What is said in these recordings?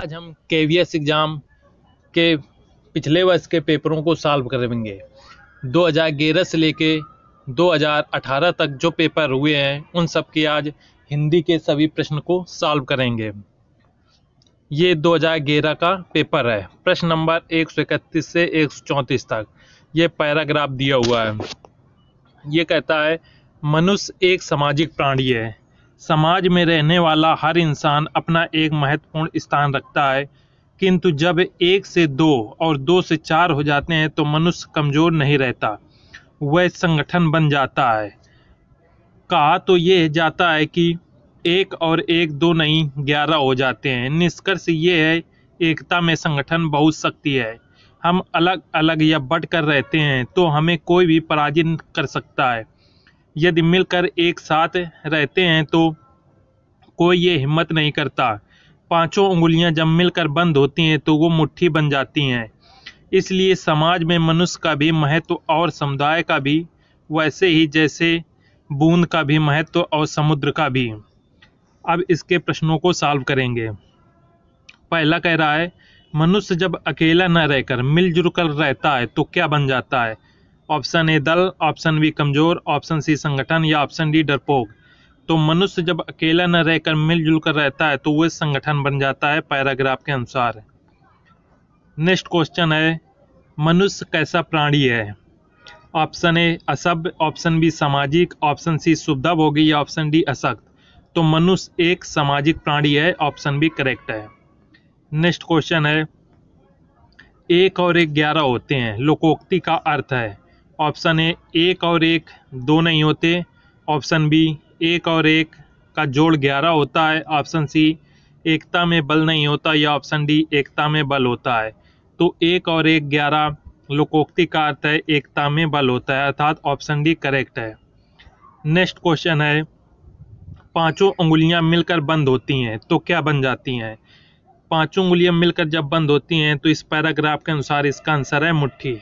आज हम KVS exam के पिछले वर्ष के पेपरों को सॉल्व करेंगे। 2011 से लेके 2018 तक जो पेपर हुए हैं उन सब के आज हिंदी के सभी प्रश्न को सॉल्व करेंगे। ये 2011 का पेपर है। प्रश्न नंबर 131 से 134 तक ये पैराग्राफ दिया हुआ है। ये कहता है, मनुष्य एक सामाजिक प्राणी है। समाज में रहने वाला हर इंसान अपना एक महत्वपूर्ण स्थान रखता है, किंतु जब 1 से 2 और 2 से 4 हो जाते हैं तो मनुष्य कमजोर नहीं रहता, वह संगठन बन जाता है। कहा तो ये जाता है कि 1 और 1 2 नहीं 11 हो जाते हैं। निष्कर्ष ये है, एकता में संगठन बहुत शक्ति है। हम अलग अलग या बट कर रहते हैं तो हमें कोई भी पराजित कर सकता है। यदि मिलकर एक साथ रहते हैं तो कोई ये हिम्मत नहीं करता। 5 उंगलियां जब मिलकर बंद होती हैं तो वो मुट्ठी बन जाती हैं। इसलिए समाज में मनुष्य का भी महत्व और समुदाय का भी, वैसे ही जैसे बूंद का भी महत्व और समुद्र का भी। अब इसके प्रश्नों को सॉल्व करेंगे। पहला कह रहा है, मनुष्य जब अकेला न रहकर मिलजुल कर रहता है तो क्या बन जाता है? ऑप्शन ए दल, ऑप्शन बी कमजोर, ऑप्शन सी संगठन या ऑप्शन डी डरपोक। तो मनुष्य जब अकेला न रहकर मिलजुल कर रहता है तो वह संगठन बन जाता है पैराग्राफ के अनुसार। नेक्स्ट क्वेश्चन है, मनुष्य कैसा प्राणी है? ऑप्शन ए असभ्य, ऑप्शन बी सामाजिक, ऑप्शन सी शुभभोगी या ऑप्शन डी अशक्त। तो मनुष्य एक सामाजिक प्राणी है, ऑप्शन बी करेक्ट है। नेक्स्ट क्वेश्चन है, 1 और 1 11 होते हैं, लोकोक्ति का अर्थ है। ऑप्शन ए 1 और 1 2 नहीं होते, ऑप्शन बी 1 और 1 का जोड़ 11 होता है, ऑप्शन सी एकता में बल नहीं होता या ऑप्शन डी एकता में बल होता है। तो 1 और 1 11 लोकोक्ति का अर्थ है एकता में बल होता है, अर्थात ऑप्शन डी करेक्ट है। नेक्स्ट क्वेश्चन है, 5 उंगलियां मिलकर बंद होती हैं तो क्या बन जाती हैं? 5 उंगलियां मिलकर जब बंद होती हैं तो इस पैराग्राफ के अनुसार इसका आंसर है मुट्ठी।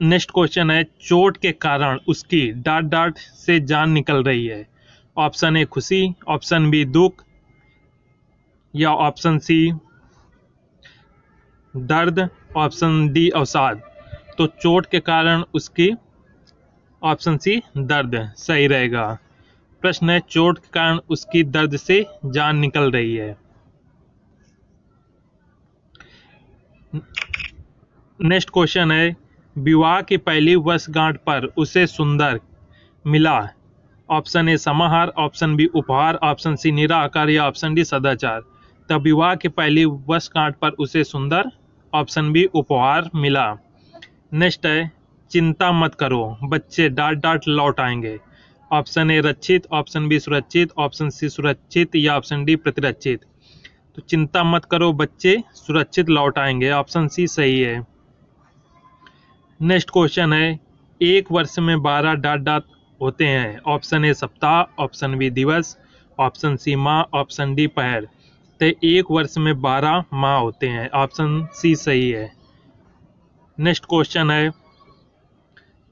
नेक्स्ट क्वेश्चन है, चोट के कारण उसकी डांट डांट से जान निकल रही है। ऑप्शन ए खुशी, ऑप्शन बी दुख या ऑप्शन सी दर्द, ऑप्शन डी अवसाद। तो चोट के कारण उसकी ऑप्शन सी दर्द सही रहेगा। प्रश्न है, चोट के कारण उसकी दर्द से जान निकल रही है। नेक्स्ट क्वेश्चन है, विवाह की पहली वर्षगांठ पर उसे सुंदर मिला। ऑप्शन ए समाहार, ऑप्शन बी उपहार, ऑप्शन सी निराकार या ऑप्शन डी सदाचार। तब विवाह की पहली वर्षगांठ पर उसे सुंदर, ऑप्शन बी उपहार मिला। नेक्स्ट है, चिंता मत करो, बच्चे डांट डांट लौट आएंगे। ऑप्शन ए रक्षित, ऑप्शन बी सुरक्षित, ऑप्शन सी सुरक्षित या ऑप्शन डी प्रतिरक्षित। तो चिंता मत करो, बच्चे सुरक्षित लौट आएंगे, ऑप्शन सी सही है। नेक्स्ट क्वेश्चन है, 1 वर्ष में 12 डांट डांट होते हैं। ऑप्शन ए सप्ताह, ऑप्शन बी दिवस, ऑप्शन सी माह, ऑप्शन डी पहर। तो 1 वर्ष में 12 माह होते हैं, ऑप्शन सी सही है। नेक्स्ट क्वेश्चन है,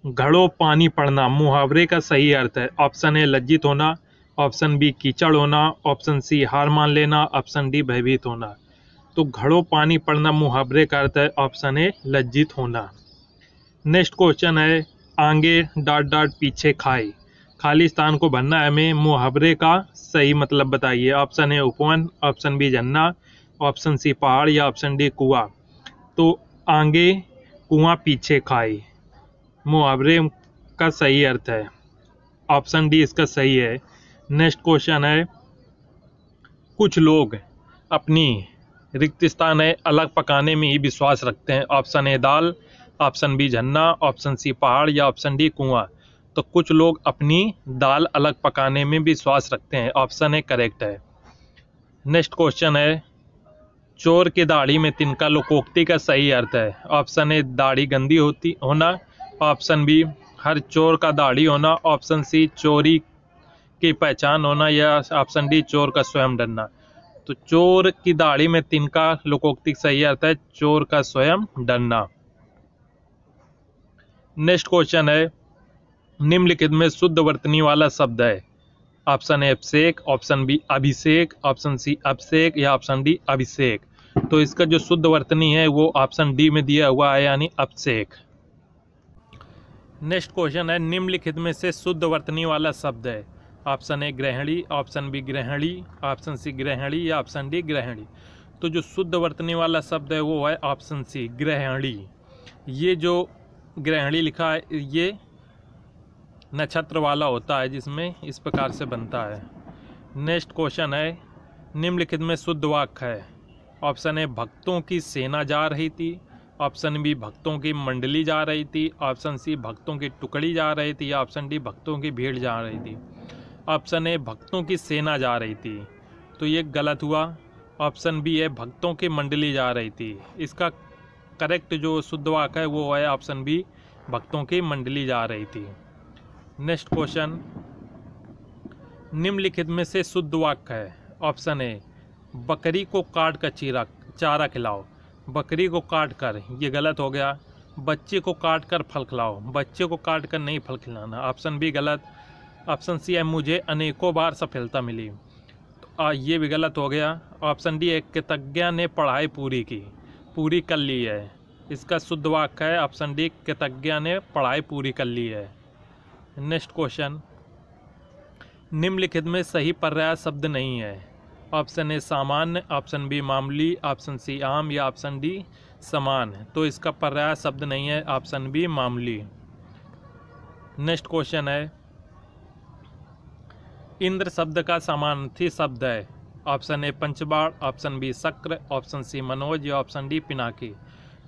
घड़ों पानी पड़ना मुहावरे का सही अर्थ है। ऑप्शन ए लज्जित होना, ऑप्शन बी कीचड़ होना, ऑप्शन सी हार मान लेना, ऑप्शन डी भयभीत होना। तो घड़ों पानी पड़ना मुहावरे का अर्थ है ऑप्शन ए लज्जित होना। नेक्स्ट क्वेश्चन है, आगे डांट डांट पीछे खाए, खाली स्थान को भरना है हमें, मुहावरे का सही मतलब बताइए। ऑप्शन ए उपवन, ऑप्शन बी झरना, ऑप्शन सी पहाड़ या ऑप्शन डी कुआं। तो आगे कुआं पीछे खाए मुहावरे का सही अर्थ है, ऑप्शन डी इसका सही है। नेक्स्ट क्वेश्चन है, कुछ लोग अपनी रिक्त स्थान है अलग पकाने में ही विश्वास रखते हैं। ऑप्शन ए दाल, ऑप्शन बी झरना, ऑप्शन सी पहाड़ या ऑप्शन डी कुआं। तो कुछ लोग अपनी दाल अलग पकाने में विश्वास रखते हैं, ऑप्शन ए करेक्ट है। नेक्स्ट क्वेश्चन है, चोर की दाढ़ी में तिनका लोकोक्ति का सही अर्थ है। ऑप्शन ए दाढ़ी गंदी होना, ऑप्शन बी हर चोर का दाढ़ी होना, ऑप्शन सी चोरी की पहचान होना या ऑप्शन डी चोर का स्वयं डरना। तो चोर की दाढ़ी में तिनका लोकोक्ति सही अर्थ है चोर का स्वयं डरना। नेक्स्ट क्वेश्चन है, निम्नलिखित में शुद्ध वर्तनी वाला शब्द है। ऑप्शन ए अभिषेक, ऑप्शन बी अभिषेक, ऑप्शन सी अभिषेक या ऑप्शन डी अभिषेक। तो इसका जो शुद्ध वर्तनी है वो ऑप्शन डी में दिया हुआ है, यानी अभिषेक। नेक्स्ट क्वेश्चन है, निम्नलिखित में से शुद्ध वर्तनी वाला शब्द है। ऑप्शन ए ग्रहणी, ऑप्शन बी ग्रहणी, ऑप्शन सी ग्रहणी या ऑप्शन डी ग्रहणी। तो जो शुद्ध वर्तनी वाला शब्द है वो है ऑप्शन सी ग्रहणी। ये जो ग्रहणी लिखा है ये नक्षत्र वाला होता है, जिसमें इस प्रकार से बनता है। नेक्स्ट क्वेश्चन है, निम्नलिखित में शुद्ध वाक्य है। ऑप्शन ए भक्तों की सेना जा रही थी, ऑप्शन बी भक्तों की मंडली जा रही थी, ऑप्शन सी भक्तों की टुकड़ी जा रही थी या ऑप्शन डी भक्तों की भीड़ जा रही थी। ऑप्शन ए भक्तों की सेना जा रही थी, तो ये गलत हुआ। ऑप्शन बी है भक्तों की मंडली जा रही थी। इसका करेक्ट जो शुद्ध वाक्य है वो है ऑप्शन बी, भक्तों की मंडली जा रही थी। नेक्स्ट क्वेश्चन, निम्नलिखित में से शुद्ध वाक्य है। ऑप्शन ए बकरी को काट कर चारा खिलाओ, बकरी को काट कर, ये गलत हो गया। बच्चे को काट कर फल खिलाओ, बच्चे को काट कर नहीं फल खिलाना, ऑप्शन बी गलत। ऑप्शन सी है मुझे अनेकों बार सफलता मिली, तो ये भी गलत हो गया। ऑप्शन डी है कृतज्ञ ने पढ़ाई पूरी कर ली है। इसका शुद्ध वाक्य है ऑप्शन डी, कृतज्ञ ने पढ़ाई पूरी कर ली है। नेक्स्ट क्वेश्चन, निम्नलिखित में सही पर्याय शब्द नहीं है। ऑप्शन ए सामान्य, ऑप्शन बी मामूली, ऑप्शन सी आम या ऑप्शन डी समान। तो इसका पर्याय शब्द नहीं है, ऑप्शन बी मामूली। नेक्स्ट क्वेश्चन है, इंद्र शब्द का समानार्थी शब्द है। ऑप्शन ए पंचबाण, ऑप्शन बी शक्र, ऑप्शन सी मनोज या ऑप्शन डी पिनाकी।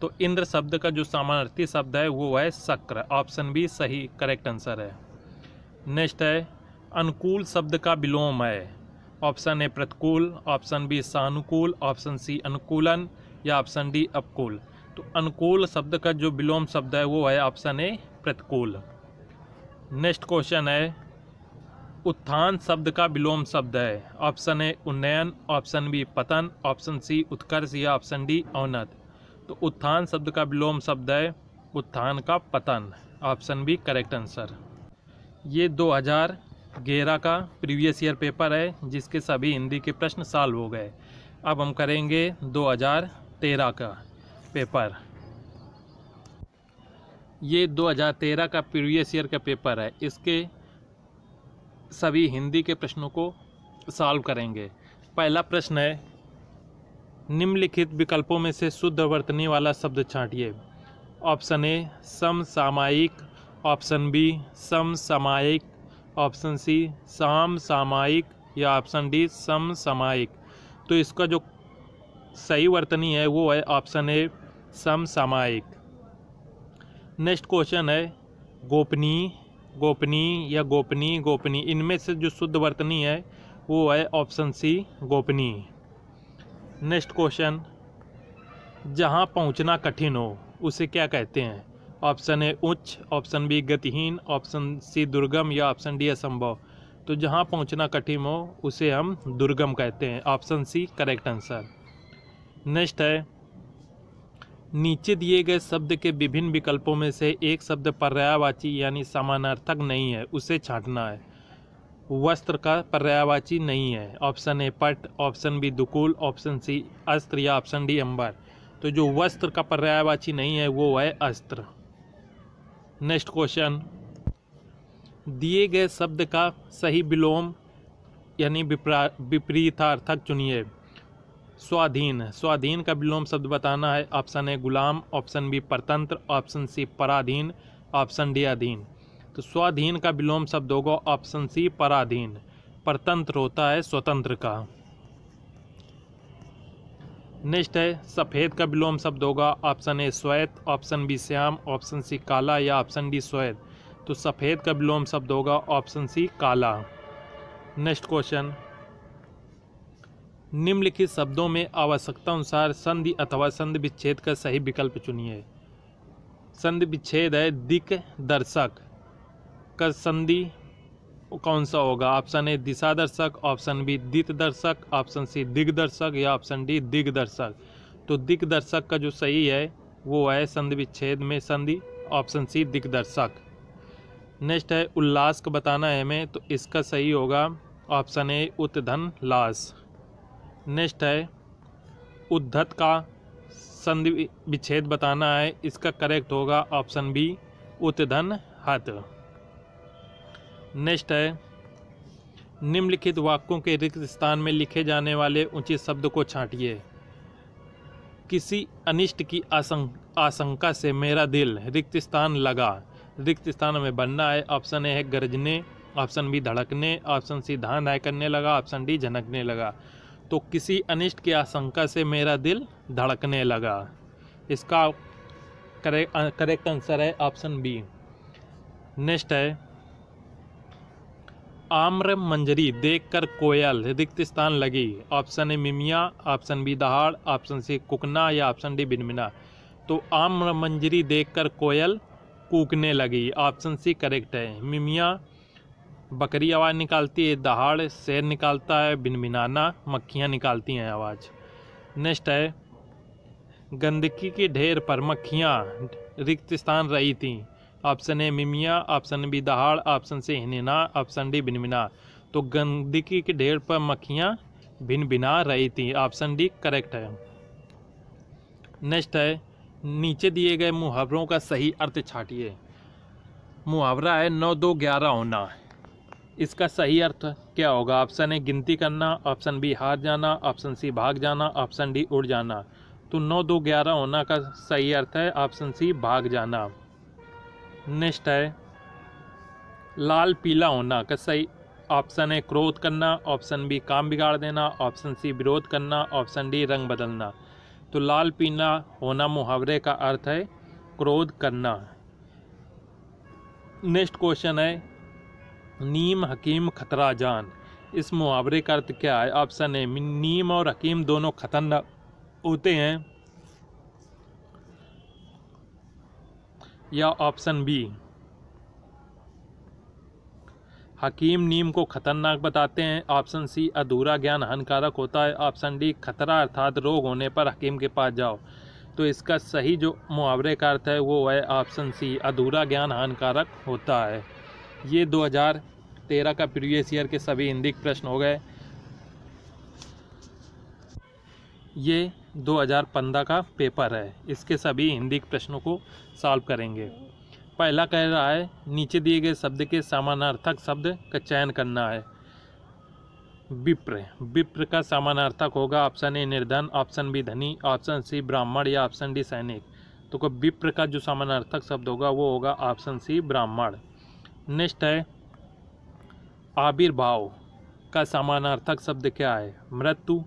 तो इंद्र शब्द का जो समानार्थी शब्द है वो है शक्र, ऑप्शन बी सही करेक्ट आंसर है। नेक्स्ट है, अनुकूल शब्द का विलोम है। ऑप्शन ए प्रतिकूल, ऑप्शन बी सानुकूल, ऑप्शन सी अनुकूलन या ऑप्शन डी अपकूल। तो अनुकूल शब्द का जो विलोम शब्द है वो है ऑप्शन ए प्रतिकूल। नेक्स्ट क्वेश्चन है, उत्थान शब्द का विलोम शब्द है। ऑप्शन ए उन्नयन, ऑप्शन बी पतन, ऑप्शन सी उत्कर्ष या ऑप्शन डी अवनत। तो उत्थान शब्द का विलोम शब्द है उत्थान का पतन, ऑप्शन बी करेक्ट आंसर। ये 2011 का प्रीवियस ईयर पेपर है जिसके सभी हिंदी के प्रश्न सॉल्व हो गए। अब हम करेंगे 2013 का पेपर। ये 2013 का प्रीवियस ईयर का पेपर है, इसके सभी हिंदी के प्रश्नों को सॉल्व करेंगे। पहला प्रश्न है, निम्नलिखित विकल्पों में से शुद्ध वर्तनी वाला शब्द छांटिए। ऑप्शन ए समसामयिक, ऑप्शन बी समसामयिक, ऑप्शन सी समसामयिक या ऑप्शन डी समसामयिक। तो इसका जो सही वर्तनी है वो है ऑप्शन ए समसामयिक। नेक्स्ट क्वेश्चन है, गोपनीय, गोपनीय या गोपनीय, गोपनीय, इनमें से जो शुद्ध वर्तनी है वो है ऑप्शन सी गोपनीय। नेक्स्ट क्वेश्चन, जहाँ पहुँचना कठिन हो उसे क्या कहते हैं। ऑप्शन ए उच्च, ऑप्शन बी गतिहीन, ऑप्शन सी दुर्गम या ऑप्शन डी असंभव। तो जहाँ पहुँचना कठिन हो उसे हम दुर्गम कहते हैं, option C correct answer. Next है, नीचे दिए गए शब्द के विभिन्न विकल्पों में से एक शब्द पर्यायवाची यानी समानार्थक नहीं है, उसे छांटना है। वस्त्र का पर्यायवाची नहीं है। ऑप्शन ए पट, ऑप्शन बी दुकूल, ऑप्शन सी अस्त्र या ऑप्शन डी अंबर। तो जो वस्त्र का पर्यायवाची नहीं है वो है अस्त्र। नेक्स्ट क्वेश्चन, दिए गए शब्द का सही विलोम यानी विपरीतार्थक चुनिए। स्वाधीन, स्वाधीन का विलोम शब्द बताना है। ऑप्शन ए गुलाम, ऑप्शन बी परतंत्र, ऑप्शन सी पराधीन, ऑप्शन डी अधीन। तो स्वाधीन का विलोम शब्द होगा ऑप्शन सी पराधीन। परतंत्र होता है स्वतंत्र का। नेक्स्ट है, सफ़ेद का विलोम शब्द होगा ऑप्शन ए श्वेत, ऑप्शन बी श्याम, ऑप्शन सी काला या ऑप्शन डी श्वेत। तो सफ़ेद का विलोम शब्द होगा ऑप्शन सी काला। नेक्स्ट क्वेश्चन, निम्नलिखित शब्दों में आवश्यकता अनुसार संधि अथवा संधि विच्छेद का सही विकल्प चुनिए। संधि विच्छेद है दिक्दर्शक का संधि कौन सा होगा। ऑप्शन ए दिशादर्शक, ऑप्शन बी दिक्दर्शक, ऑप्शन सी दिग्दर्शक या ऑप्शन डी दिग्दर्शक। तो दिक्दर्शक का जो सही है वो है संधि विच्छेद में संधि, ऑप्शन सी दिग्दर्शक। नेक्स्ट है उल्लास का बताना है हमें, तो इसका सही होगा ऑप्शन ए उत्धन लास। नेक्स्ट है उद्धत का संधि विच्छेद बताना है, इसका करेक्ट होगा ऑप्शन बी उत्धन हत। नेक्स्ट है निम्नलिखित वाक्यों के रिक्त स्थान में लिखे जाने वाले उचित शब्द को छांटिए। किसी अनिष्ट की आशंका से मेरा दिल रिक्त स्थान लगा। रिक्त स्थान में बनना है, ऑप्शन ए है गरजने, ऑप्शन बी धड़कने, ऑप्शन सी धान धाय करने लगा, ऑप्शन डी झनकने लगा। तो किसी अनिष्ट की आशंका से मेरा दिल धड़कने लगा, इसका करेक्ट आंसर है ऑप्शन बी। नेक्स्ट है आम्र मंजरी देखकर कोयल रिक्त स्थान लगी। ऑप्शन ए मिमिया, ऑप्शन बी दहाड़, ऑप्शन सी कुकना या ऑप्शन डी बिनबिना। तो आम्र मंजरी देखकर कोयल कूकने लगी, ऑप्शन सी करेक्ट है। मिमिया बकरी आवाज़ निकालती है, दहाड़ शेर निकालता है, बिनबिनाना मक्खियाँ निकालती हैं आवाज़। नेक्स्ट है गंदगी के ढेर पर मक्खियाँ रिक्त स्थान रही थीं। ऑप्शन ए मिमिया, ऑप्शन बी दहाड़, ऑप्शन सी हिनना, ऑप्शन डी बिनबिना। तो गंदगी के ढेर पर मक्खियाँ भिनभिना रही थीं, ऑप्शन डी करेक्ट है। नेक्स्ट है नीचे दिए गए मुहावरों का सही अर्थ छांटिए। मुहावरा है 9 2 11 होना, इसका सही अर्थ क्या होगा? ऑप्शन ए गिनती करना, ऑप्शन बी हार जाना, ऑप्शन सी भाग जाना, ऑप्शन डी उड़ जाना। तो 9 2 11 होना का सही अर्थ है ऑप्शन सी भाग जाना। नेक्स्ट है लाल पीला होना का सही ऑप्शन है क्रोध करना, ऑप्शन बी काम बिगाड़ देना, ऑप्शन सी विरोध करना, ऑप्शन डी रंग बदलना। तो लाल पीला होना मुहावरे का अर्थ है क्रोध करना। नेक्स्ट क्वेश्चन है नीम हकीम खतरा जान, इस मुहावरे का अर्थ क्या है? ऑप्शन ए नीम और हकीम दोनों खतरनाक होते हैं, या ऑप्शन बी हकीम नीम को खतरनाक बताते हैं, ऑप्शन सी अधूरा ज्ञान हानिकारक होता है, ऑप्शन डी खतरा अर्थात रोग होने पर हकीम के पास जाओ। तो इसका सही जो मुहावरे का अर्थ है वो है ऑप्शन सी अधूरा ज्ञान हानिकारक होता है। ये 2013 का प्रीवियस ईयर के सभी हिंदी प्रश्न हो गए। ये 2015 का पेपर है, इसके सभी हिंदी प्रश्नों को सॉल्व करेंगे। पहला कह रहा है नीचे दिए गए शब्द के समानार्थक शब्द का चयन करना है। विप्र, विप्र का समानार्थक होगा ऑप्शन ए निर्धन, ऑप्शन बी धनी, ऑप्शन सी ब्राह्मण या ऑप्शन डी सैनिक। तो विप्र का जो समानार्थक शब्द होगा वो होगा ऑप्शन सी ब्राह्मण। नेक्स्ट है आविर्भाव का समानार्थक शब्द क्या है? मृत्यु,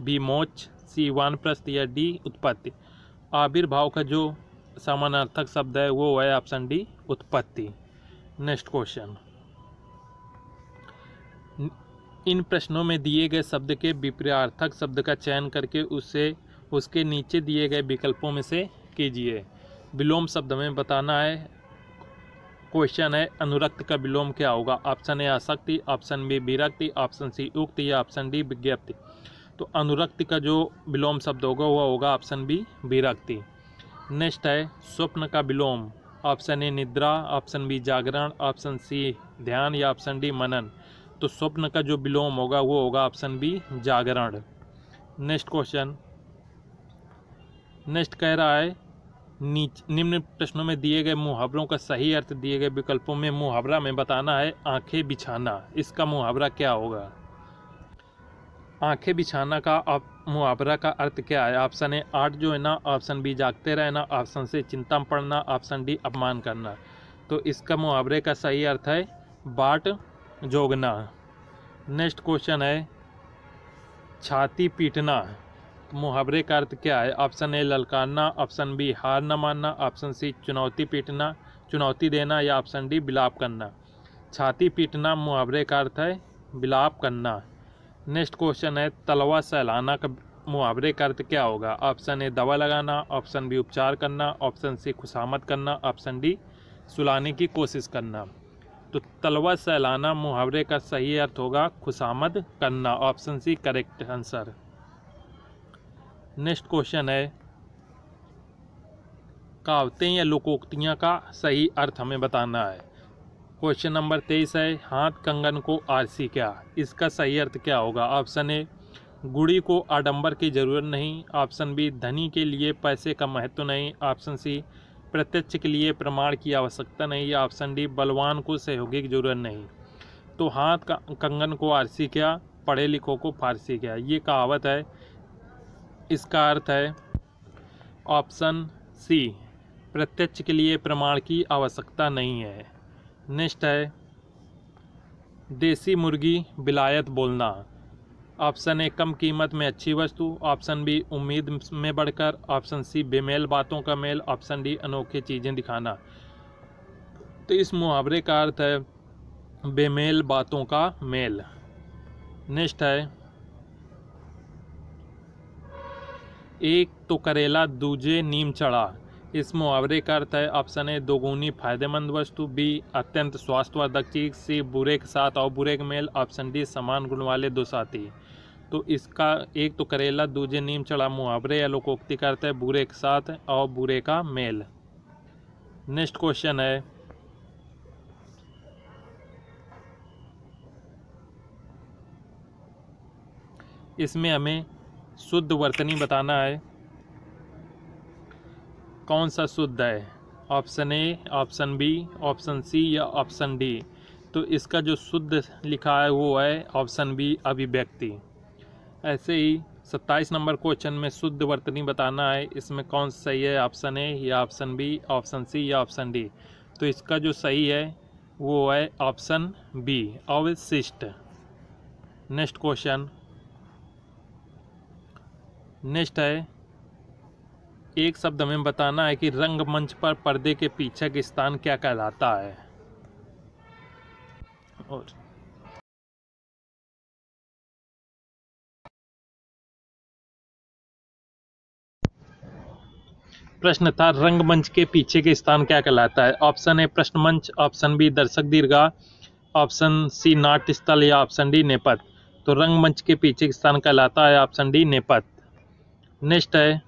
बी मोक्ष, सी वानप्रस्थ या डी उत्पत्ति। आविर्भाव का जो समानार्थक शब्द है वो है ऑप्शन डी उत्पत्ति। नेक्स्ट क्वेश्चन इन प्रश्नों में दिए गए शब्द के विपरीतार्थक शब्द का चयन करके उसके नीचे दिए गए विकल्पों में से कीजिए। विलोम शब्द में बताना है। क्वेश्चन है अनुरक्त का विलोम क्या होगा? ऑप्शन ए आसक्ति, ऑप्शन बी विरक्ति, ऑप्शन सी उक्ति या ऑप्शन डी विज्ञप्ति। तो अनुरक्ति का जो विलोम शब्द होगा वह होगा ऑप्शन बी विरक्ति। नेक्स्ट है स्वप्न का विलोम, ऑप्शन ए निद्रा, ऑप्शन बी जागरण, ऑप्शन सी ध्यान या ऑप्शन डी मनन। तो स्वप्न का जो विलोम होगा वो होगा ऑप्शन बी जागरण। नेक्स्ट क्वेश्चन नेक्स्ट कह रहा है निम्न प्रश्नों में दिए गए मुहावरों का सही अर्थ दिए गए विकल्पों में मुहावरा में बताना है। आंखें बिछाना, इसका मुहावरा क्या होगा? आंखें बिछाना का मुहावरा का अर्थ क्या है? ऑप्शन ए आठ जो है ना, ऑप्शन बी जागते रहना, ऑप्शन सी चिंता में पड़ना, ऑप्शन डी अपमान करना। तो इसका मुहावरे का सही अर्थ है बाट जोगना। नेक्स्ट क्वेश्चन है छाती पीटना, मुहावरे का अर्थ क्या है? ऑप्शन ए ललकारना, ऑप्शन बी हार न मानना, ऑप्शन सी चुनौती पीटना चुनौती देना या ऑप्शन डी विलाप करना। छाती पीटना मुहावरे का अर्थ है विलाप करना। नेक्स्ट क्वेश्चन है तलवा सहलाना का मुहावरे का अर्थ क्या होगा? ऑप्शन ए दवा लगाना, ऑप्शन बी उपचार करना, ऑप्शन सी खुशामद करना, ऑप्शन डी सुलाने की कोशिश करना। तो तलवा सहलाना मुहावरे का सही अर्थ होगा खुशामद करना, option C correct answer. Next question है कहावतें या लोकोक्तियाँ का सही अर्थ हमें बताना है। क्वेश्चन नंबर 23 है, हाथ कंगन को आरसी क्या, इसका सही अर्थ क्या होगा। ऑप्शन ए, गुड़ी को आडंबर की जरूरत नहीं। ऑप्शन बी, धनी के लिए पैसे का महत्व नहीं। ऑप्शन सी, प्रत्यक्ष के लिए प्रमाण की आवश्यकता नहीं। या ऑप्शन डी, बलवान को सहयोगी की जरूरत नहीं। तो हाथ का कंगन को आरसी क्या, पढ़े लिखों को फारसी क्या, ये कहावत है। इसका अर्थ है ऑप्शन सी, प्रत्यक्ष के लिए प्रमाण की आवश्यकता नहीं है। नेक्स्ट है, देसी मुर्गी विलायत बोलना। ऑप्शन ए, कम कीमत में अच्छी वस्तु। ऑप्शन बी, उम्मीद में बढ़कर। ऑप्शन सी, बेमेल बातों का मेल। ऑप्शन डी, अनोखी चीज़ें दिखाना। तो इस मुहावरे का अर्थ है बेमेल बातों का मेल। नेक्स्ट है, एक तो करेला दूजे नीम चढ़ा, इस मुहावरे का अर्थ है ऑप्शन ए, दोगुनी फायदेमंद वस्तु। बी, अत्यंत स्वास्थ्यवर्धक चीज। सी, बुरे के साथ और बुरे के मेल। ऑप्शन डी, समान गुण वाले दो साथी। तो इसका एक तो करेला दूजे नीम चढ़ा मुहावरे या लोकोक्ति का अर्थ है बुरे के साथ और बुरे का मेल। नेक्स्ट क्वेश्चन है, इसमें हमें शुद्ध वर्तनी बताना है, कौन सा शुद्ध है। Option A, option B, option C या ऑप्शन डी। तो इसका जो शुद्ध लिखा है वो है ऑप्शन बी, अभिव्यक्ति। ऐसे ही 27 नंबर क्वेश्चन में शुद्ध वर्तनी बताना है, इसमें कौन सा सही है, ऑप्शन ए या ऑप्शन बी, ऑप्शन सी या ऑप्शन डी। तो इसका जो सही है वो है ऑप्शन बी, अवशिष्ट। नेक्स्ट क्वेश्चन, नेक्स्ट है, एक शब्द हमें बताना है कि रंगमंच पर पर्दे के पीछे का स्थान क्या कहलाता है। और प्रश्न था, रंगमंच के पीछे के स्थान क्या कहलाता है। ऑप्शन ए, प्रश्न मंच। ऑप्शन बी, दर्शक दीर्घा। ऑप्शन सी, नाट्य स्थल। या ऑप्शन डी, नेपथ। तो रंगमंच के पीछे का स्थान कहलाता है ऑप्शन डी, नेपथ। नेक्स्ट है,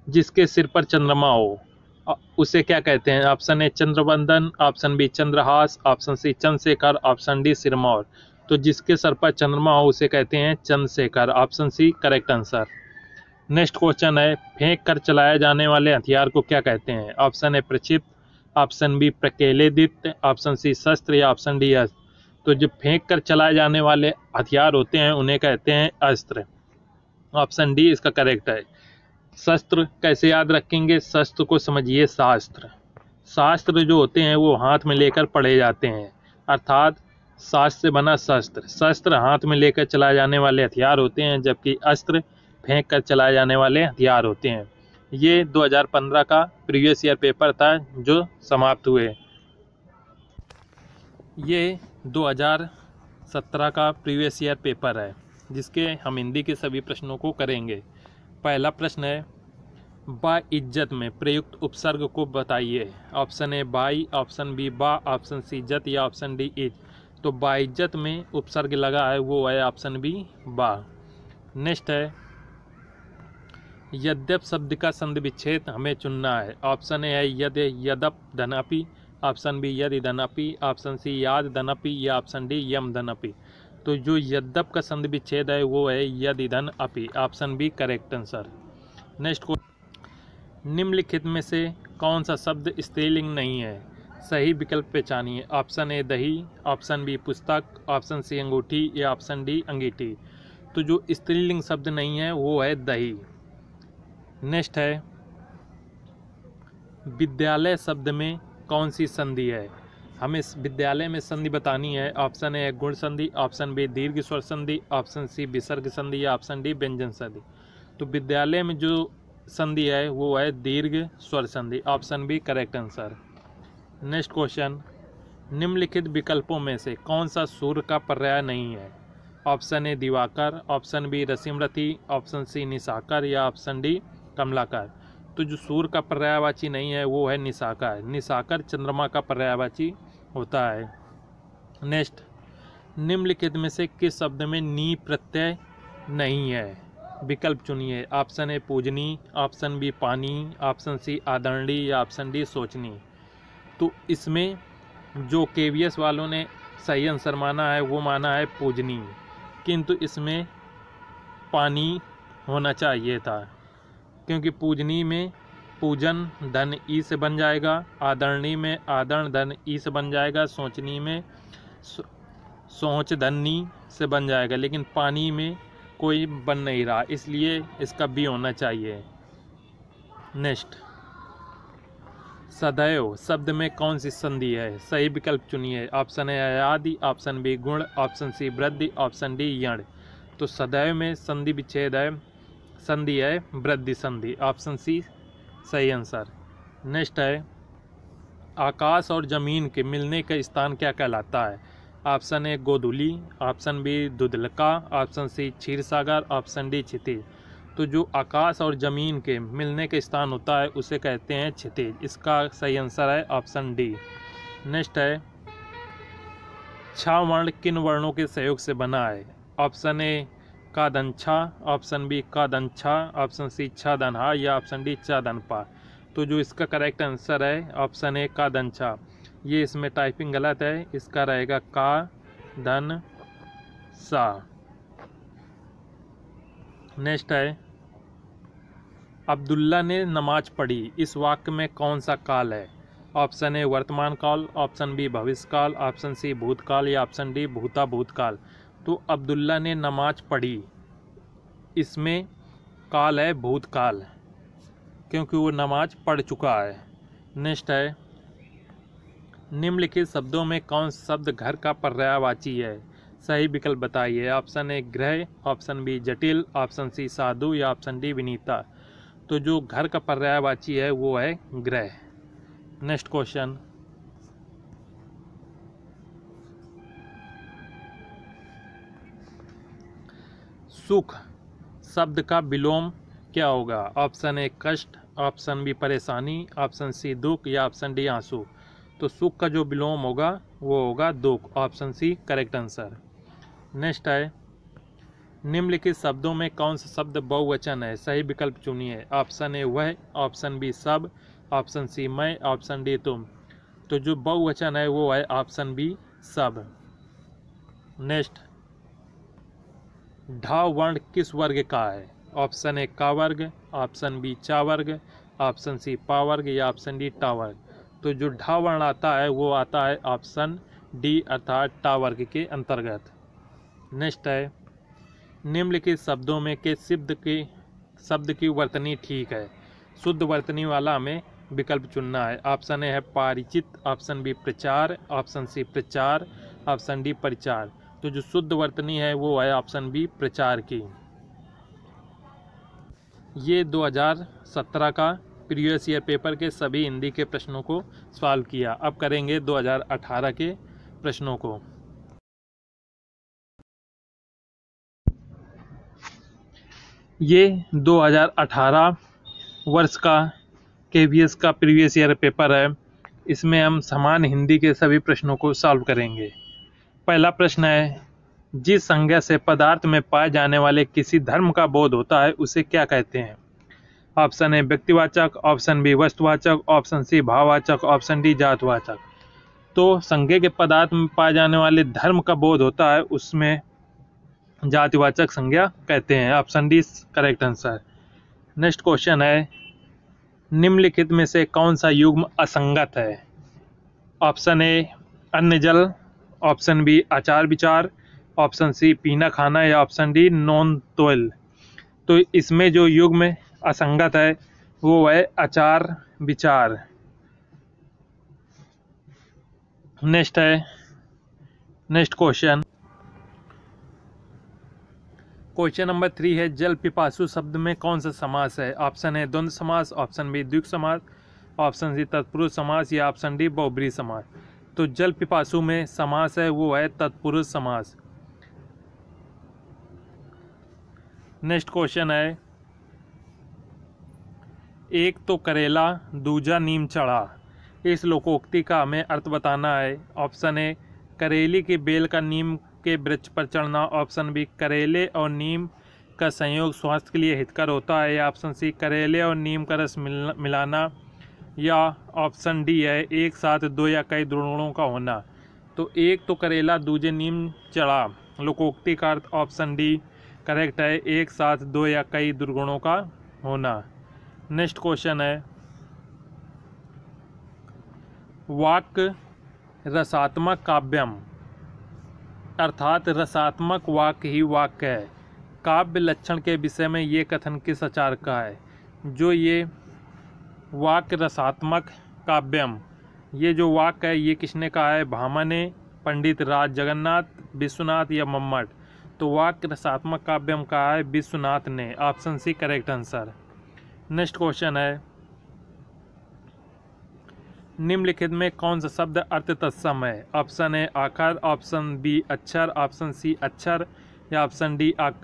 जिसके सिर पर चंद्रमा हो उसे क्या कहते हैं। ऑप्शन ए, चंद्रवंदन। ऑप्शन बी, चंद्रहास। ऑप्शन सी, चंद्रशेखर। ऑप्शन डी, सिरमौर। तो जिसके सर पर चंद्रमा हो उसे कहते हैं चंद्रशेखर। Option C correct answer. Next question है, फेंक कर चलाए जाने वाले हथियार को क्या कहते हैं। ऑप्शन ए, प्रक्षिप्त। ऑप्शन बी, प्रकेलित। ऑप्शन सी, शस्त्र। या ऑप्शन डी, अस्त्र। तो जो फेंक कर चलाए जाने वाले हथियार होते हैं उन्हें कहते हैं अस्त्र। ऑप्शन डी इसका करेक्ट है। शस्त्र कैसे याद रखेंगे, शस्त्र को समझिए शास्त्र। शास्त्र जो होते हैं वो हाथ में लेकर पढ़े जाते हैं, अर्थात शास्त्र से बना शस्त्र। शस्त्र हाथ में लेकर चलाए जाने वाले हथियार होते हैं, जबकि अस्त्र फेंक कर चलाए जाने वाले हथियार होते हैं। ये 2015 का प्रीवियस ईयर पेपर था जो समाप्त हुए। ये 2017 का प्रीवियस ईयर पेपर है जिसके हम हिंदी के सभी प्रश्नों को करेंगे। पहला प्रश्न है, बाइज्जत में प्रयुक्त उपसर्ग को बताइए। ऑप्शन ए, बाई। ऑप्शन बी, बा। ऑप्शन सी, जत। या ऑप्शन डी, इज। तो बाइज्जत में उपसर्ग लगा है वो है ऑप्शन बी, बा। नेक्स्ट है, यद्यप शब्द का संधि विच्छेद हमें चुनना है। ऑप्शन ए है यद, यदप, धनापि। ऑप्शन बी, यदि धनापि। ऑप्शन सी, याद धनापि। या ऑप्शन डी, यम धनापि। तो जो यद्यप का संधि विच्छेद है वो है यदि धन अपि। Option B correct answer. Next, निम्नलिखित में से कौन सा शब्द स्त्रीलिंग नहीं है, सही विकल्प पहचानिए। ऑप्शन ए, दही। ऑप्शन बी, पुस्तक। ऑप्शन सी, अंगूठी। या ऑप्शन डी, अंगीठी। तो जो स्त्रीलिंग शब्द नहीं है वो है दही। नेक्स्ट है, विद्यालय शब्द में कौन सी संधि है, हमें इस विद्यालय में संधि बतानी है। ऑप्शन ए, गुण संधि। ऑप्शन बी, दीर्घ स्वर संधि। ऑप्शन सी, विसर्ग संधि। या ऑप्शन डी, व्यंजन संधि। तो विद्यालय में जो संधि है वो है दीर्घ स्वर संधि। Option B correct answer. Next question, निम्नलिखित विकल्पों में से कौन सा सूर्य का पर्याय नहीं है। ऑप्शन ए, दिवाकर। ऑप्शन बी, रसिमरथी। ऑप्शन सी, निशाकर। या ऑप्शन डी, कमलाकर। तो जो सूर्य का पर्यायवाची नहीं है वो है निशाकर। निशाकर चंद्रमा का पर्यायवाची होता है। नेक्स्ट, निम्नलिखित में से किस शब्द में नी प्रत्यय नहीं है, विकल्प चुनिए। ऑप्शन ए, पूजनी। ऑप्शन बी, पानी। ऑप्शन सी, आदरणीय। या ऑप्शन डी, सोचनी। तो इसमें जो केवीएस वालों ने सही आंसर माना है वो माना है पूजनीय, किंतु इसमें पानी होना चाहिए था, क्योंकि पूजनीय में पूजन धन ई से बन जाएगा, आदरणीय में आदरण धन ई से बन जाएगा, सोचनीय में सोच धन नी से बन जाएगा, लेकिन पानी में कोई बन नहीं रहा, इसलिए इसका बी होना चाहिए। नेक्स्ट, सदैव शब्द में कौन सी संधि है? सही विकल्प चुनिए। ऑप्शन ए आदि, ऑप्शन बी गुण, ऑप्शन सी वृद्धि, ऑप्शन डी यण। तो सदैव में संधि विच्छेद है, संधि है वृद्धि संधि, ऑप्शन सी सही आंसर। नेक्स्ट है, आकाश और जमीन के मिलने का स्थान क्या कहलाता है? ऑप्शन ए गोधूली, ऑप्शन बी दुधलका, ऑप्शन सी क्षीर सागर, ऑप्शन डी क्षितिज। तो जो आकाश और जमीन के मिलने का स्थान होता है उसे कहते हैं क्षितिज, इसका सही आंसर है ऑप्शन डी। नेक्स्ट है, छा वर्ण किन वर्णों के सहयोग से बना है? ऑप्शन ए का धन छा, ऑप्शन बी का धन छा, ऑप्शन सी छा धन हा, या ऑप्शन डी चा धन पा। तो जो इसका करेक्ट आंसर है ऑप्शन ए का धन छा। ये इसमें टाइपिंग गलत है, इसका रहेगा का धन सा। नेक्स्ट है, अब्दुल्ला ने नमाज पढ़ी, इस वाक्य में कौन सा काल है? ऑप्शन ए वर्तमान काल, ऑप्शन बी भविष्य काल, ऑप्शन सी भूतकाल, या ऑप्शन डी भूता भूतकाल। तो अब्दुल्ला ने नमाज पढ़ी, इसमें काल है भूतकाल, क्योंकि वो नमाज पढ़ चुका है। नेक्स्ट है, निम्नलिखित शब्दों में कौन सा शब्द घर का पर्यायवाची है? सही विकल्प बताइए। ऑप्शन ए गृह, ऑप्शन बी जटिल, ऑप्शन सी साधु, या ऑप्शन डी विनीता। तो जो घर का पर्यायवाची है वो है गृह। नेक्स्ट क्वेश्चन, सुख शब्द का विलोम क्या होगा? ऑप्शन ए कष्ट, ऑप्शन बी परेशानी, ऑप्शन सी दुख, या ऑप्शन डी आंसू। तो सुख का जो विलोम होगा वो होगा दुख, option C correct answer. Next है, निम्नलिखित शब्दों में कौन सा शब्द बहुवचन है? सही विकल्प चुनिए। ऑप्शन ए वह, ऑप्शन बी सब, ऑप्शन सी मैं, ऑप्शन डी तुम। तो जो बहुवचन है वो है ऑप्शन बी सब। नेक्स्ट, ढ वर्ण किस वर्ग का है? ऑप्शन ए का वर्ग, ऑप्शन बी चा वर्ग, ऑप्शन सी पा वर्ग, या ऑप्शन डी टा वर्ग। तो जो ढ वर्ण आता है वो आता है ऑप्शन डी अर्थात टा वर्ग के अंतर्गत। नेक्स्ट है, निम्नलिखित शब्दों में के शब्द की वर्तनी ठीक है? शुद्ध वर्तनी वाला हमें विकल्प चुनना है। ऑप्शन ए है परिचित, ऑप्शन बी प्रचार, ऑप्शन सी प्रचार, ऑप्शन डी परिचार। तो जो शुद्ध वर्तनी है वो है ऑप्शन बी प्रचार की। ये 2017 का प्रीवियस ईयर पेपर के सभी हिंदी के प्रश्नों को सॉल्व किया। अब करेंगे 2018 के प्रश्नों को। ये 2018 वर्ष का केवीएस का प्रीवियस ईयर पेपर है। इसमें हम समान हिंदी के सभी प्रश्नों को सॉल्व करेंगे। पहला प्रश्न है, जिस संज्ञा से पदार्थ में पाए जाने वाले किसी धर्म का बोध होता है उसे क्या कहते हैं? ऑप्शन ए व्यक्तिवाचक, ऑप्शन बी वस्तुवाचक, ऑप्शन सी भाववाचक, ऑप्शन डी जातवाचक। तो संज्ञा के पदार्थ में पाए जाने वाले धर्म का बोध होता है उसमें जातिवाचक संज्ञा कहते हैं, option D correct answer. Next question है, निम्नलिखित में से कौन सा युग्म असंगत है? ऑप्शन ए अन्न जल, ऑप्शन बी आचार विचार, ऑप्शन सी पीना खाना, या ऑप्शन डी नॉन तोल। तो इसमें जो युग्म असंगत है वो है आचार विचार। नेक्स्ट है, नेक्स्ट क्वेश्चन नंबर 3 है, जल पिपासु शब्द में कौन सा समास है? ऑप्शन ए द्वंद्व समास, ऑप्शन बी द्विगु समास, ऑप्शन सी तत्पुरुष समास, या ऑप्शन डी बहुब्रीहि समास। तो जल पिपासु में समास है वो है तत्पुरुष समास। नेक्स्ट क्वेश्चन है, एक तो करेला दूजा नीम चढ़ा, इस लोकोक्ति का हमें अर्थ बताना है। ऑप्शन ए करेली के बेल का नीम के वृक्ष पर चढ़ना, ऑप्शन बी करेले और नीम का संयोग स्वास्थ्य के लिए हितकर होता है, या ऑप्शन सी करेले और नीम का रस मिलाना या ऑप्शन डी है एक साथ दो या कई दुर्गुणों का होना। तो एक तो करेला दूजे नीम चढ़ा, लोकोक्ति का अर्थ ऑप्शन डी करेक्ट है, एक साथ दो या कई दुर्गुणों का होना। नेक्स्ट क्वेश्चन है, वाक्य रसात्मक काव्यम अर्थात रसात्मक वाक्य ही वाक्य है। काव्य लक्षण के विषय में ये कथन किस आचार्य का है? जो ये वाक्य रसात्मक काव्यम, ये जो वाक्य है ये किसने कहा है? भामा ने, पंडित राज जगन्नाथ, विश्वनाथ या मम्मट? तो वाक्य रसात्मक काव्यम कहा है विश्वनाथ ने, option C correct answer. Next question है, निम्नलिखित में कौन सा शब्द अर्थ तत्सम है? ऑप्शन ए आखर, ऑप्शन बी अक्षर, ऑप्शन सी अक्षर या ऑप्शन डी अक?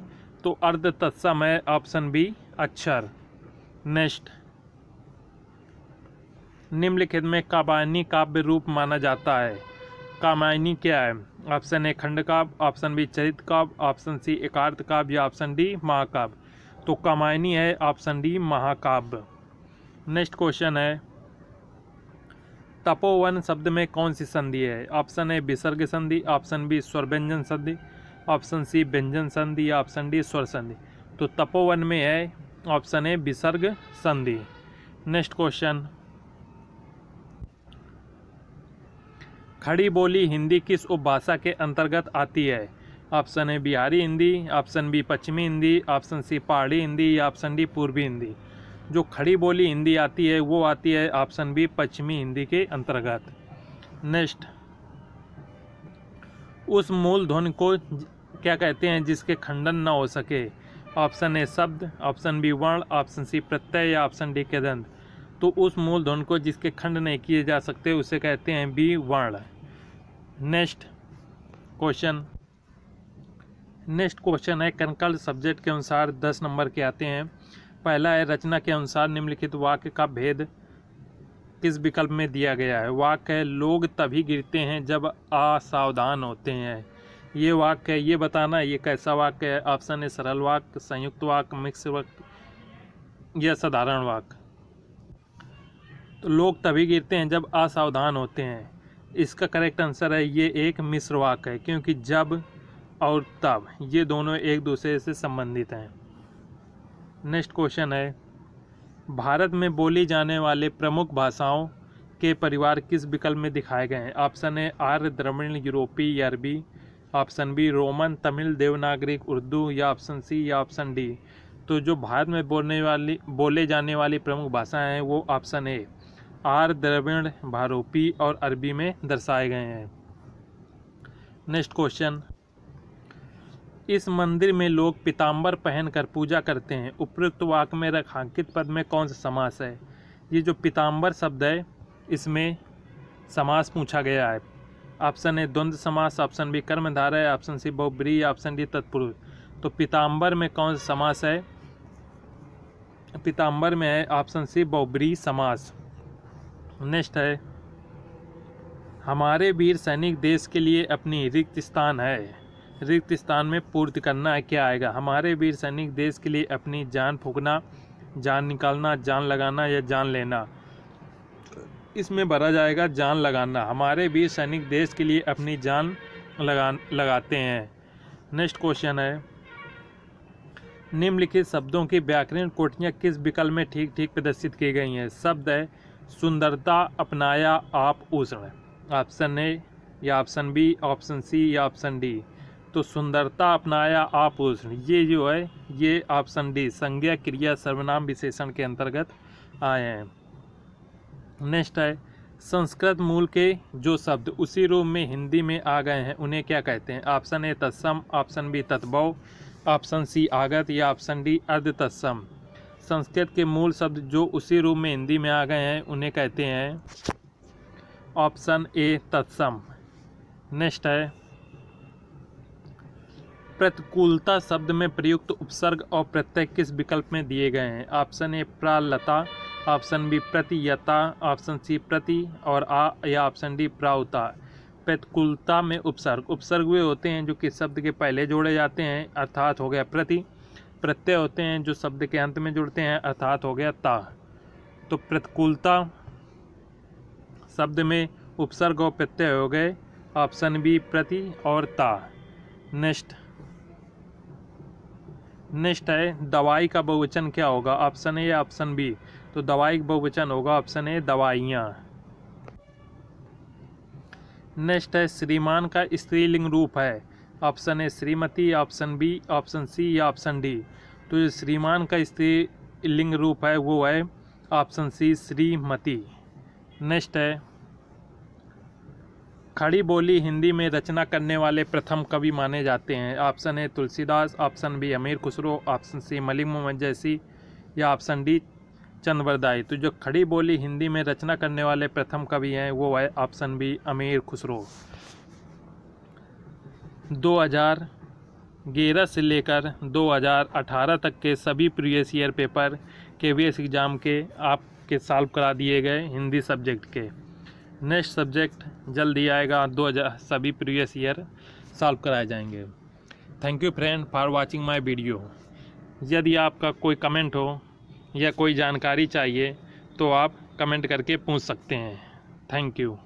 तो अर्थ तत्सम है ऑप्शन बी अक्षर। नेक्स्ट, निम्नलिखित में कामायनी काव्य रूप माना जाता है। कामायनी क्या है? ऑप्शन ए खंड काव्य, ऑप्शन बी चरित काव्य, ऑप्शन सी एकार्थ काव्य या ऑप्शन डी महाकाव्य? तो कामायनी है ऑप्शन डी महाकाव्य। नेक्स्ट क्वेश्चन है, तपोवन शब्द में कौन सी संधि है? ऑप्शन ए विसर्ग संधि, ऑप्शन बी स्वर व्यंजन संधि, ऑप्शन सी व्यंजन संधि या ऑप्शन डी स्वर संधि? तो तपोवन में है ऑप्शन ए विसर्ग संधि। नेक्स्ट क्वेश्चन, खड़ी बोली हिंदी किस उपभाषा के अंतर्गत आती है? Option A Bihari Hindi, option B पश्चिमी हिंदी, ऑप्शन सी पहाड़ी हिंदी या ऑप्शन डी पूर्वी हिंदी? जो खड़ी बोली हिंदी आती है वो आती है ऑप्शन बी पश्चिमी हिंदी के अंतर्गत। नेक्स्ट, उस मूल ध्वनि को क्या कहते हैं जिसके खंडन न हो सके? ऑप्शन ए शब्द, ऑप्शन बी वर्ण, ऑप्शन सी प्रत्यय या ऑप्शन डी कृदंत? तो उस मूल ध्वनि को जिसके खंड नहीं किए जा सकते उसे कहते हैं बी वर्ण। नेक्स्ट क्वेश्चन है, कंकड़ सब्जेक्ट के अनुसार 10 नंबर के आते हैं। पहला है, रचना के अनुसार निम्नलिखित वाक्य का भेद किस विकल्प में दिया गया है? वाक्य है, लोग तभी गिरते हैं जब असावधान होते हैं। ये वाक्य है, ये बताना ये कैसा वाक्य है? ऑप्शन ए सरल वाक्य, संयुक्त वाक्य, मिक्स वाक्य या साधारण वाक्य? तो लोग तभी गिरते हैं जब असावधान होते हैं, इसका करेक्ट आंसर है ये एक मिश्र वाक्य है, क्योंकि जब और तब ये दोनों एक दूसरे से संबंधित हैं। नेक्स्ट क्वेश्चन है, भारत में बोली जाने वाले प्रमुख भाषाओं के परिवार किस विकल्प में दिखाए गए हैं? ऑप्शन ए आर्य, द्रविड़, यूरोपी या Arabi, option B Roman, Tamil, देवनागरिक, उर्दू या ऑप्शन सी या ऑप्शन डी? तो जो भारत में बोले जाने वाली प्रमुख भाषाएं हैं वो ऑप्शन ए आर्य, द्रविड़, भारोपी और अरबी में दर्शाए गए हैं। नेक्स्ट क्वेश्चन, इस मंदिर में लोग पीताम्बर पहनकर पूजा करते हैं। उपरोक्त वाक्य में रेखांकित पद में कौन सा समास है? ये जो पीताम्बर शब्द है इसमें समास पूछा गया है। ऑप्शन ए द्वंद्व समास, ऑप्शन बी कर्मधारय, ऑप्शन सी बहुब्रीहि, ऑप्शन डी तत्पुरुष? तो पीताम्बर में कौन सा समास है? पीताम्बर में है ऑप्शन सी बहुब्रीहि समास। नेक्स्ट है, हमारे वीर सैनिक देश के लिए अपनी रिक्त स्थान है, रिक्त स्थान में पूर्ति करना है, क्या आएगा? हमारे वीर सैनिक देश के लिए अपनी जान फूंकना, जान निकालना, जान लगाना या जान लेना? इसमें भरा जाएगा जान लगाना। हमारे वीर सैनिक देश के लिए अपनी जान लगाते हैं। नेक्स्ट क्वेश्चन है, निम्नलिखित शब्दों की व्याकरण कोटियाँ किस विकल्प में ठीक ठीक प्रदर्शित की गई हैं? शब्द है, सुंदरता अपनाया आप उष्ण, ऑप्शन ए या ऑप्शन बी, ऑप्शन सी या ऑप्शन डी? तो सुंदरता अपनाया आप उष्ण ये जो है ये ऑप्शन डी संज्ञा, क्रिया, सर्वनाम, विशेषण के अंतर्गत आए हैं। नेक्स्ट है, संस्कृत मूल के जो शब्द उसी रूप में हिंदी में आ गए हैं उन्हें क्या कहते हैं? ऑप्शन ए तत्सम, ऑप्शन बी तत्भव, ऑप्शन सी आगत या ऑप्शन डी अर्ध तत्सम? संस्कृत के मूल शब्द जो उसी रूप में हिंदी में आ गए हैं उन्हें कहते हैं ऑप्शन ए तत्सम। नेक्स्ट है, प्रतिकूलता शब्द में प्रयुक्त उपसर्ग और प्रत्यय किस विकल्प में दिए गए हैं? ऑप्शन ए प्रालता, ऑप्शन बी प्रतियता, ऑप्शन सी प्रति और या ऑप्शन डी प्राउता? प्रतिकूलता में उपसर्ग वे होते हैं जो कि शब्द के पहले जोड़े जाते हैं, अर्थात हो गया प्रति। प्रत्यय होते हैं जो शब्द के अंत में जुड़ते हैं, अर्थात हो गया ता। तो प्रतिकूलता शब्द में उपसर्ग और प्रत्यय हो गए। ऑप्शन बी प्रति और ता। नेक्स्ट है दवाई का बहुवचन क्या होगा, ऑप्शन ए या ऑप्शन बी। तो दवाई का बहुवचन होगा ऑप्शन ए दवाइयाँ। नेक्स्ट है श्रीमान का स्त्रीलिंग रूप है, ऑप्शन ए श्रीमती, ऑप्शन बी, ऑप्शन सी या ऑप्शन डी। तो जो श्रीमान का स्त्रीलिंग रूप है वो है ऑप्शन सी श्रीमती। नेक्स्ट है खड़ी बोली हिंदी में रचना करने वाले प्रथम कवि माने जाते हैं, option A Tulsidas, option B Amir Khusro, option C Malik Mohammad Jayasi या ऑप्शन डी चंद्रवरदाई। तो जो खड़ी बोली हिंदी में रचना करने वाले प्रथम कवि हैं वो है ऑप्शन बी अमीर खुसरो। 2011 से लेकर 2018 तक के सभी previous year paper KVS exam के आपके सॉल्व करा दिए गए हिंदी सब्जेक्ट के। नेक्स्ट सब्जेक्ट जल्द ही आएगा, 2000 सभी प्रीवियस ईयर सॉल्व कराए जाएंगे। Thank you friend for watching my video. यदि आपका कोई कमेंट हो या कोई जानकारी चाहिए तो आप कमेंट करके पूछ सकते हैं। Thank you.